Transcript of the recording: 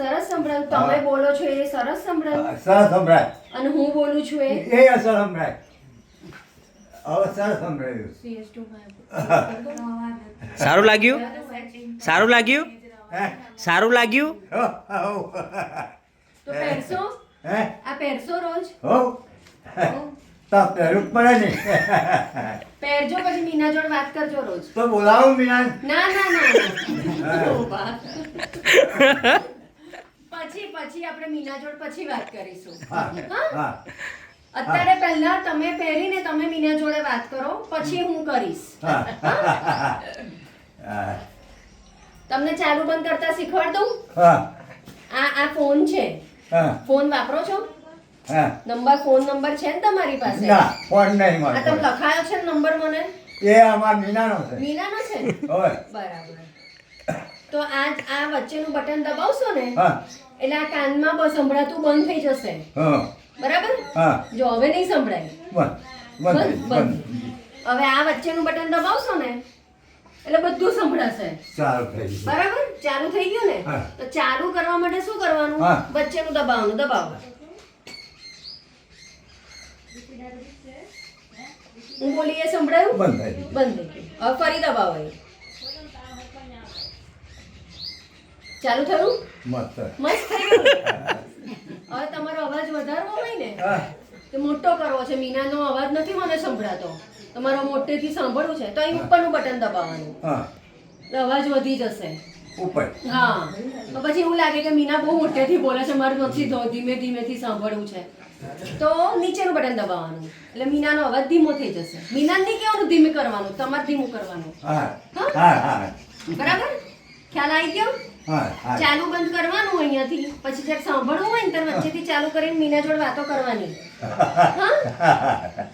સરસ સંભળાયું. તમે બોલો છો એ સરસ સંભળાયું. સરસ સંભળાય. અને હું બોલું છું એ એ અસર સંભળાય. હવે સરસ સંભળાયું. CS2 માં. સારું લાગ્યું? સારું લાગ્યું? હે? સારું લાગ્યું? હો, હો. તો પહેરશો? હે? આ પહેરશો રોજ? હો. તો પહેરવું જ પડે ને. પહેરજો પછી મીના જોડે વાત કરજો રોજ. તો બોલાવું મીના. ના ના ના ઉભા. પછી આપણે મીના જોડે પછી વાત કરીશું. હા હા? હા અત્યારે પહેલા તમે પહેરીને તમે મીના જોડે વાત કરો પછી હું કરીશ. હા. હા. તમને ચાલુ બંધ કરતા શીખવાડ દઉં. હા. આ ફોન છે. હા. ફોન વાપરો છો? હા. ફોન નંબર છે ને તમારી પાસે? ના ફોન નહીં આ તમે મળતો. લખાયો છે ને નંબર મને? એ અમારા મીનાનો છે. મીનાનો છે ને? હોય. બરાબર. તો આ વચ્ચેનું બટન દબાવશો ને હા. એટલે આ કાનમાં સંભળાતું બંધ થઈ જશે. હા. બરાબર? હા. જો હવે નહીં સંભળાય. બંધ. બંધ. બંધ. હવે આ વચ્ચેનું બટન દબાવશો ને એટલે બધું સંભળાશે. સારું થઈ ગયું. બરાબર? ચાલુ થઈ ગયું ને? હા. તો ચાલુ કરવા માટે શું કરવાનું? હા. વચ્ચેનું દબાવવાનું. દબાવો. હું બોલી એ સંભળાયું? બંધ થઈ ગયું. બંધ થઈ ગયું. હવે ફરી દબાવો એ. ચાલુ થયું? મસ્ત. મસ્ત થઈ ગયું. હવે તમારો અવાજ વધારવો હોય ને હા. તો મોટો કરવો છે. મીનાનો અવાજ નથી મને સંભળાતો. તમારો મોટેથી સાંભળવું છે તો અહીં ઉપરનું બટન દબાવવાનું. હા. એટલે અવાજ વધી જશે. ઉપર. હા. તો પછી એવું લાગે કે મીના બહુ મોટેથી બોલે છે, મારે નથી ધીમે ધીમેથી સાંભળવું છે. તો નીચેનું બટન દબાવવાનું. એટલે મીનાનો અવાજ ધીમો થઈ જશે. મીનાને નહીં કહેવાનું ધીમે કરવાનું, તમારે ધીમું કરવાનું. હા. હા? હા. હા. બરાબર? ખ્યાલ આવી ગયો? હા. હા. ચાલુ બંધ કરવાનું અહીંયાથી. પછી જ્યારે સાંભળવું હોય ને ત્યારે વચ્ચેથી ચાલુ કરીને મીના જોડે વાતો કરવાની. હા?